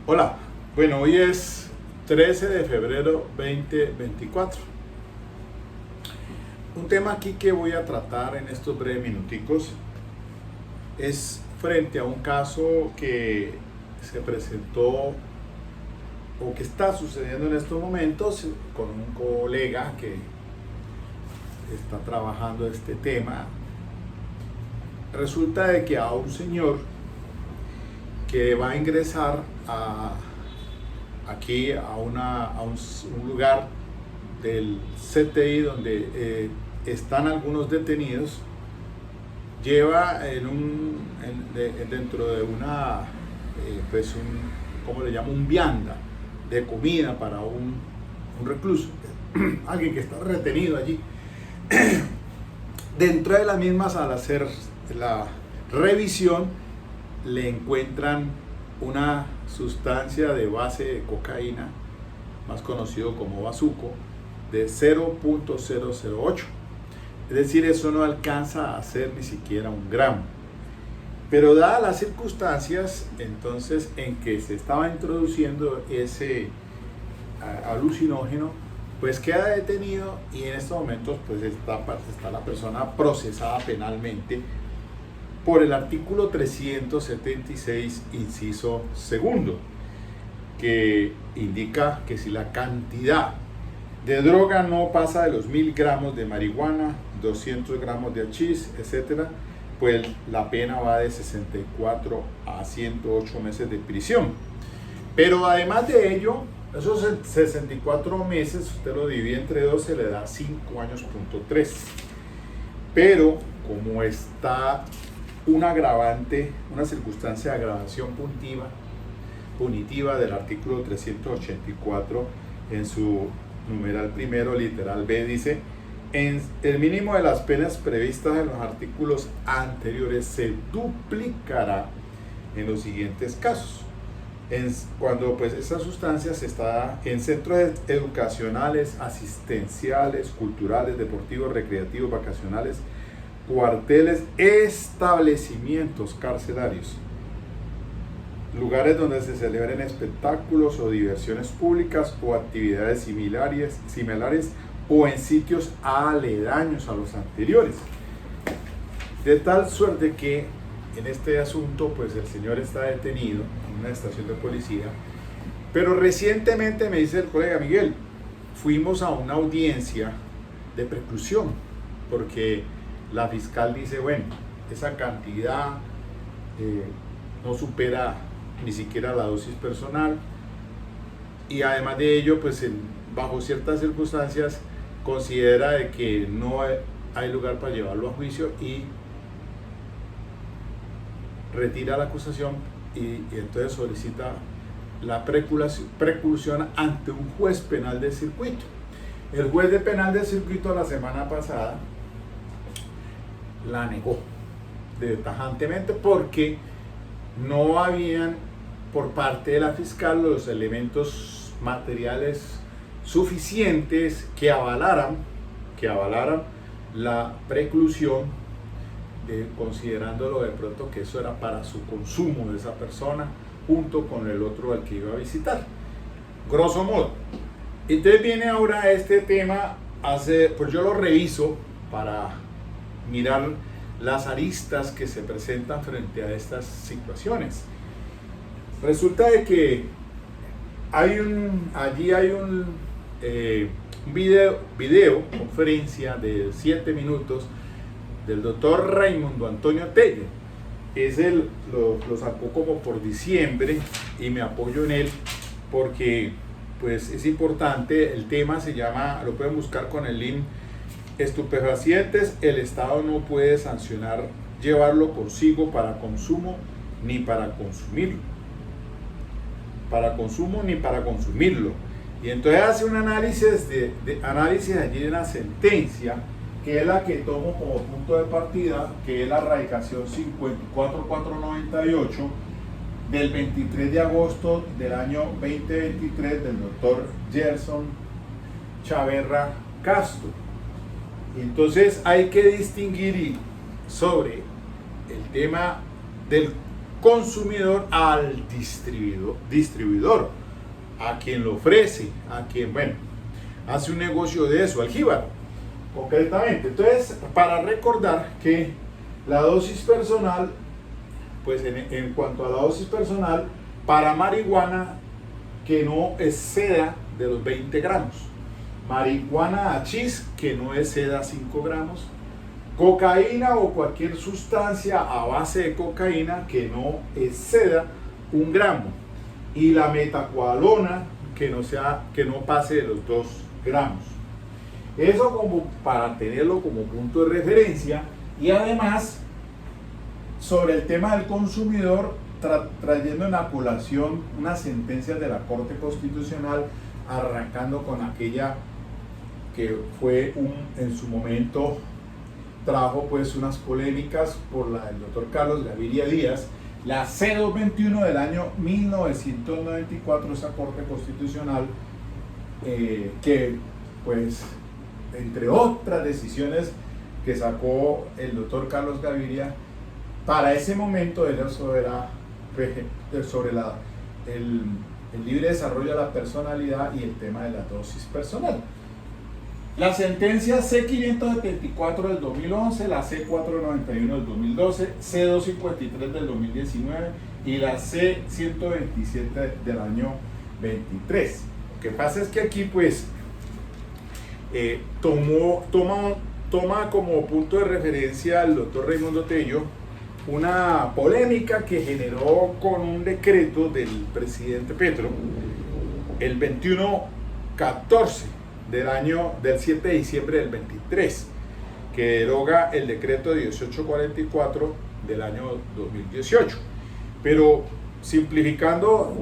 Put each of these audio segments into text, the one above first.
Hola, bueno, hoy es 13 de febrero 2024. Un tema aquí que voy a tratar en estos breves minuticos es frente a un caso que se presentó o que está sucediendo en estos momentos con un colega que está trabajando este tema. Resulta de que a un señor que va a ingresar aquí a un lugar del CTI donde están algunos detenidos, lleva dentro de una, ¿cómo le llamo? Un vianda de comida para un recluso, alguien que está retenido allí. Dentro de la misma sala, al hacer la revisión, le encuentran una sustancia de base de cocaína, más conocido como bazuco, de 0.008. Es decir, eso no alcanza a ser ni siquiera un gramo. Pero dadas las circunstancias, entonces, en que se estaba introduciendo ese alucinógeno, pues queda detenido y en estos momentos pues está la persona procesada penalmente por el artículo 376, inciso segundo, que indica que si la cantidad de droga no pasa de los 1000 gramos de marihuana, 200 gramos de hachís, etc., pues la pena va de 64 a 108 meses de prisión. Pero además de ello, esos 64 meses, usted lo divide entre 2, se le da 5 años.3. Pero como está un agravante, una circunstancia de agravación punitiva del artículo 384 en su numeral primero, literal B, dice: el mínimo de las penas previstas en los artículos anteriores se duplicará en los siguientes casos. Cuando pues esa sustancia se está en centros educacionales, asistenciales, culturales, deportivos, recreativos, vacacionales, cuarteles, establecimientos carcelarios, lugares donde se celebren espectáculos o diversiones públicas o actividades similares o en sitios aledaños a los anteriores. De tal suerte que en este asunto pues el señor está detenido en una estación de policía, pero recientemente, me dice el colega Miguel, fuimos a una audiencia de preclusión porque la fiscal dice, bueno, esa cantidad no supera ni siquiera la dosis personal, y además de ello, pues bajo ciertas circunstancias considera de que no hay lugar para llevarlo a juicio y retira la acusación y entonces solicita la preclusión ante un juez penal de circuito. El juez de penal de circuito la semana pasada la negó tajantemente porque no habían por parte de la fiscal los elementos materiales suficientes que avalaran la preclusión, considerándolo de pronto que eso era para su consumo de esa persona junto con el otro al que iba a visitar, grosso modo. Entonces viene ahora este tema, pues yo lo reviso para mirar las aristas que se presentan frente a estas situaciones. Resulta de que allí hay un video conferencia de 7 minutos del doctor Raimundo Antonio Telle. Lo sacó como por diciembre y me apoyo en él porque pues es importante. El tema se llama, lo pueden buscar con el link: estupefacientes, el Estado no puede sancionar llevarlo consigo para consumo ni para consumirlo. Y entonces hace un análisis análisis allí de la sentencia, que es la que tomo como punto de partida, que es la radicación 54498 del 23 de agosto del año 2023 del doctor Gerson Chaverra Castro. Entonces hay que distinguir sobre el tema del consumidor al distribuidor, a quien lo ofrece, a quien, bueno, hace un negocio de eso, al jíbaro, concretamente. Entonces, para recordar que la dosis personal, pues en cuanto a la dosis personal, para marihuana que no exceda de los 20 gramos, marihuana hachís que no exceda 5 gramos, cocaína o cualquier sustancia a base de cocaína que no exceda 1 gramo, y la metacualona que no pase de los 2 gramos. Eso como para tenerlo como punto de referencia. Y además, sobre el tema del consumidor, trayendo en la colación unas sentencias de la Corte Constitucional, arrancando con aquella que fue en su momento trajo pues unas polémicas por la del doctor Carlos Gaviria Díaz, la C221 del año 1994, esa Corte Constitucional que pues entre otras decisiones que sacó el doctor Carlos Gaviria, para ese momento era sobre el libre desarrollo de la personalidad y el tema de la dosis personal. La sentencia C574 del 2011, la C491 del 2012, C253 del 2019 y la C127 del año 23. Lo que pasa es que aquí pues toma como punto de referencia el doctor Raimundo Tello una polémica que generó con un decreto del presidente Petro el 2114 del 7 de diciembre del 23, que deroga el decreto 1844 del año 2018. Pero simplificando,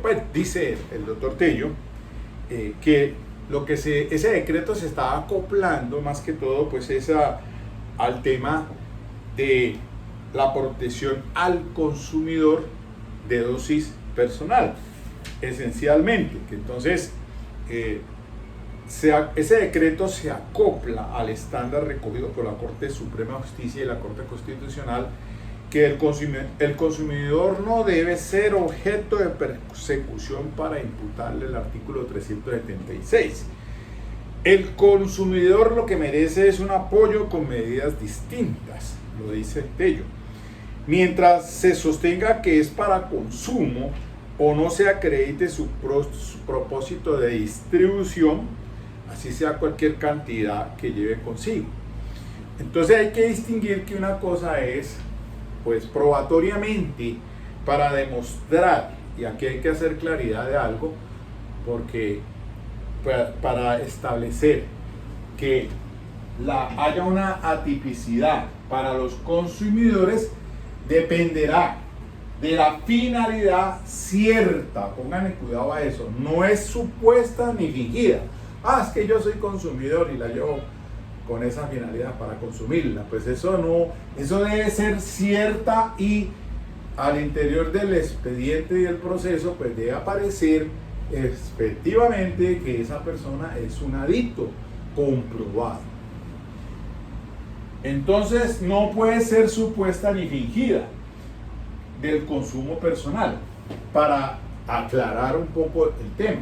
pues dice el doctor Tello que ese decreto se está acoplando más que todo pues al tema de la protección al consumidor de dosis personal, esencialmente, que entonces ese decreto se acopla al estándar recogido por la Corte Suprema de Justicia y la Corte Constitucional, que el consumidor no debe ser objeto de persecución para imputarle el artículo 376. El consumidor lo que merece es un apoyo con medidas distintas, lo dice Tello. Mientras se sostenga que es para consumo o no se acredite su propósito de distribución, así sea cualquier cantidad que lleve consigo. Entonces hay que distinguir que una cosa es, pues probatoriamente, para demostrar, y aquí hay que hacer claridad de algo, porque para establecer que haya una atipicidad para los consumidores, dependerá de la finalidad cierta. Pónganle cuidado a eso, no es supuesta ni fingida. Es que yo soy consumidor y la llevo con esa finalidad para consumirla. Pues eso no, eso debe ser cierta, y al interior del expediente y el proceso pues debe aparecer efectivamente que esa persona es un adicto comprobado. Entonces no puede ser supuesta ni fingida del consumo personal, para aclarar un poco el tema.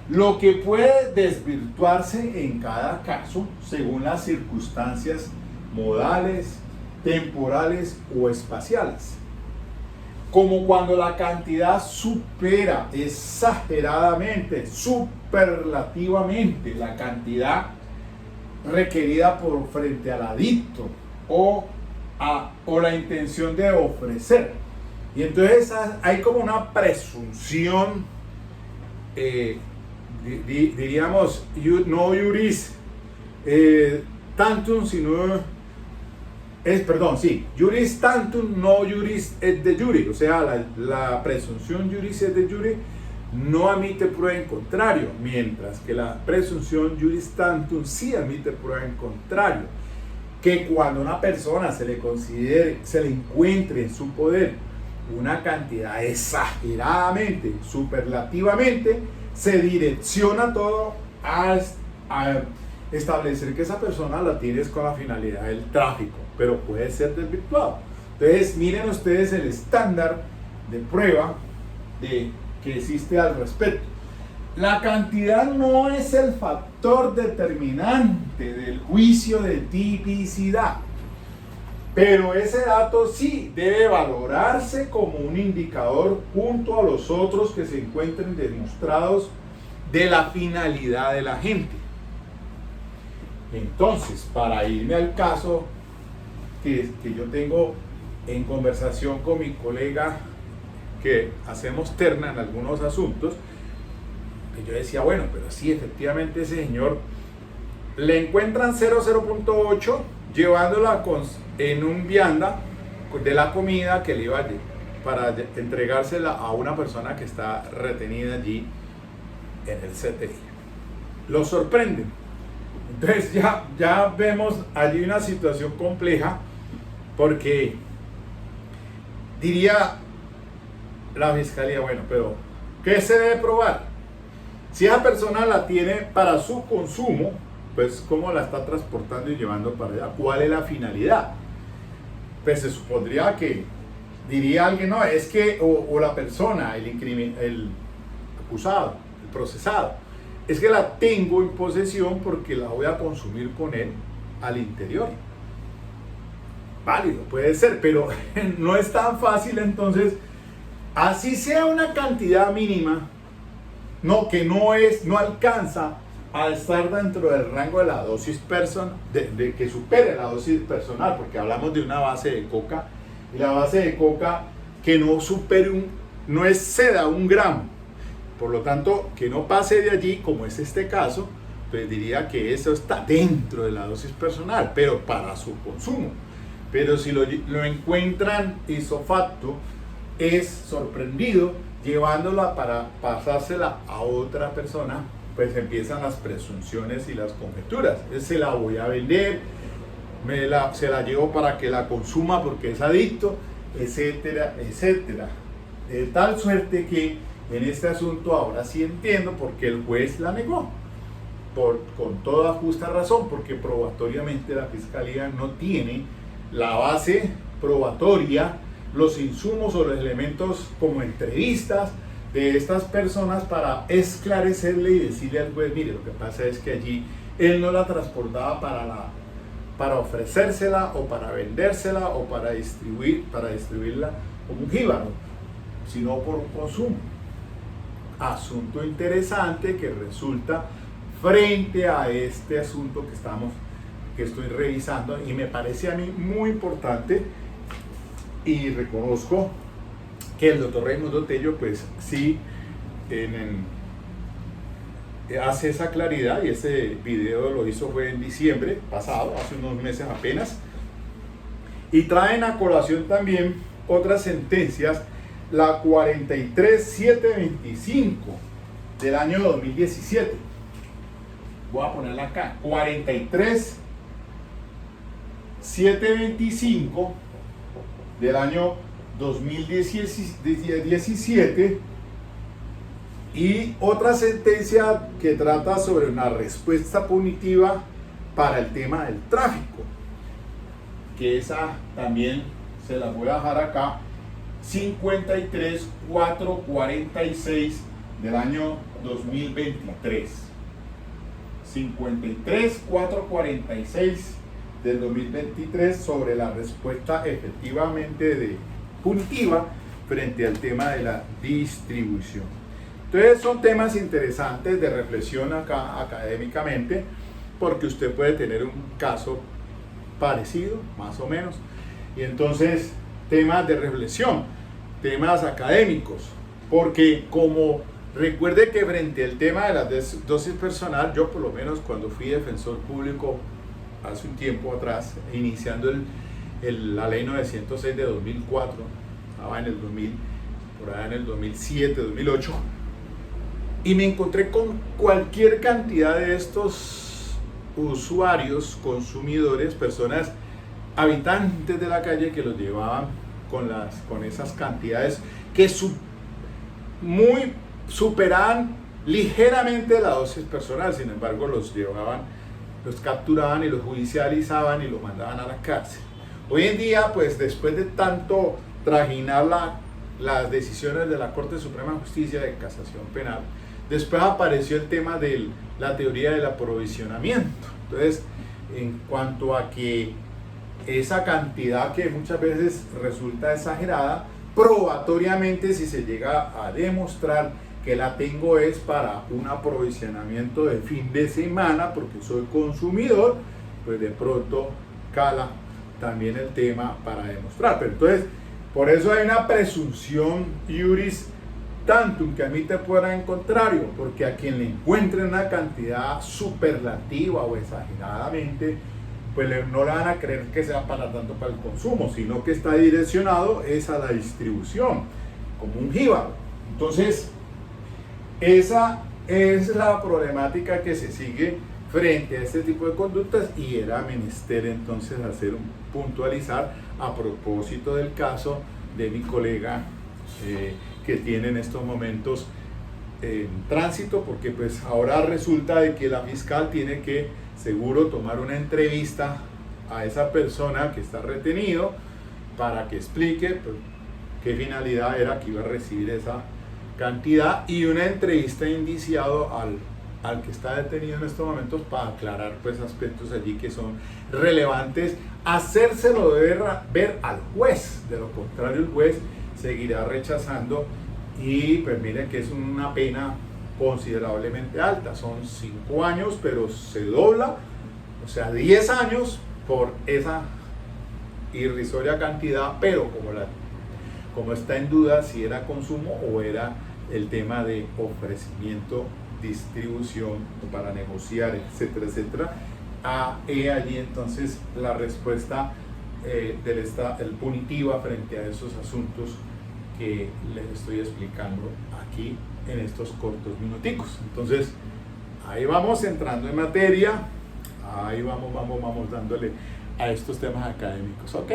Lo que puede desvirtuarse en cada caso según las circunstancias modales, temporales o espaciales, como cuando la cantidad supera exageradamente, superlativamente la cantidad requerida frente al adicto o la intención de ofrecer. Y entonces hay como una presunción, diríamos, no juris tantum, sino juris tantum, no juris et de jure. O sea, la presunción juris et de jure no admite prueba en contrario, mientras que la presunción juris tantum sí admite prueba en contrario. Que cuando una persona se le encuentre en su poder una cantidad exageradamente, superlativamente, se direcciona todo a establecer que esa persona la tienes con la finalidad del tráfico, pero puede ser desvirtuado. Entonces, miren ustedes el estándar de prueba que existe al respecto. La cantidad no es el factor determinante del juicio de tipicidad, pero ese dato sí debe valorarse como un indicador junto a los otros que se encuentren demostrados de la finalidad de la gente. Entonces, para irme al caso que yo tengo en conversación con mi colega, que hacemos terna en algunos asuntos, que yo decía, bueno, pero sí, efectivamente ese señor le encuentran 0,8 llevándola en un vianda de la comida que le iba para entregársela a una persona que está retenida allí en el CTI. Lo sorprenden. Entonces ya vemos allí una situación compleja, porque diría la fiscalía, bueno, pero ¿qué se debe probar? Si esa persona la tiene para su consumo, pues ¿cómo la está transportando y llevando para allá? ¿Cuál es la finalidad? Pues se supondría que diría alguien, no, es que, o la persona, el acusado, el procesado, es que la tengo en posesión porque la voy a consumir con él al interior. Válido, puede ser, pero no es tan fácil. Entonces, así sea una cantidad mínima, que no alcanza a estar dentro del rango de la dosis que supere la dosis personal, porque hablamos de una base de coca, y la base de coca que no supere no exceda 1 gramo, por lo tanto que no pase de allí, como es este caso, pues diría que eso está dentro de la dosis personal, pero para su consumo. Pero si lo encuentran ipso facto, es sorprendido llevándola para pasársela a otra persona, pues empiezan las presunciones y las conjeturas. Se la voy a vender, se la llevo para que la consuma porque es adicto, etcétera, etcétera. De tal suerte que en este asunto ahora sí entiendo por qué el juez la negó. Con toda justa razón, porque probatoriamente la fiscalía no tiene la base probatoria, los insumos o los elementos como entrevistas de estas personas para esclarecerle y decirle al juez, mire, lo que pasa es que allí él no la transportaba para ofrecérsela o para vendérsela o para distribuirla como un jíbaro, sino por un consumo. Asunto interesante que resulta frente a este asunto que estoy revisando, y me parece a mí muy importante, y reconozco que el doctor Raimundo Tello pues sí hace esa claridad, y ese video lo hizo fue en diciembre pasado, hace unos meses apenas, y traen a colación también otras sentencias, la 43725 del año 2017. Voy a ponerla acá, 43725 del año 2017, y otra sentencia que trata sobre una respuesta punitiva para el tema del tráfico, que esa también se la voy a dejar acá, 53446 del año 2023. 53446 del 2023 sobre la respuesta efectivamente punitiva frente al tema de la distribución. Entonces son temas interesantes de reflexión acá académicamente, porque usted puede tener un caso parecido, más o menos, y entonces temas de reflexión, temas académicos, porque como recuerde que frente al tema de la dosis personal, yo por lo menos cuando fui defensor público hace un tiempo atrás, iniciando la ley 906 de 2004, estaba en el 2000, por allá en el 2007, 2008, y me encontré con cualquier cantidad de estos usuarios, consumidores, personas, habitantes de la calle, que los llevaban con esas cantidades que superaban ligeramente la dosis personal. Sin embargo, los capturaban y los judicializaban y los mandaban a la cárcel. Hoy en día, pues después de tanto trajinar las decisiones de la Corte Suprema de Justicia de Casación Penal, después apareció el tema de la teoría del aprovisionamiento. Entonces, en cuanto a que esa cantidad que muchas veces resulta exagerada, probatoriamente, si se llega a demostrar que la tengo es para un aprovisionamiento de fin de semana, porque soy consumidor, pues de pronto cala también el tema para demostrar. Pero entonces, por eso hay una presunción iuris tantum que admite fuera en contrario, porque a quien le encuentren una cantidad superlativa o exageradamente, pues no le van a creer que sea para tanto para el consumo, sino que está direccionado es a la distribución, como un jíbaro. Entonces, esa es la problemática que se sigue frente a este tipo de conductas, y era menester entonces puntualizar a propósito del caso de mi colega que tiene en estos momentos en tránsito, porque pues ahora resulta de que la fiscal tiene que seguro tomar una entrevista a esa persona que está retenido para que explique pues, qué finalidad era que iba a recibir esa cantidad, y una entrevista indiciado al que está detenido en estos momentos para aclarar pues aspectos allí que son relevantes, hacérselo ver al juez. De lo contrario, el juez seguirá rechazando, y pues miren que es una pena considerablemente alta, son 5 años, pero se dobla, o sea 10 años por esa irrisoria cantidad, pero como está en duda si era consumo o era el tema de ofrecimiento, distribución para negociar, etcétera, etcétera. Allí entonces la respuesta punitiva frente a esos asuntos que les estoy explicando aquí en estos cortos minuticos. Entonces, ahí vamos entrando en materia, ahí vamos dándole a estos temas académicos. Ok.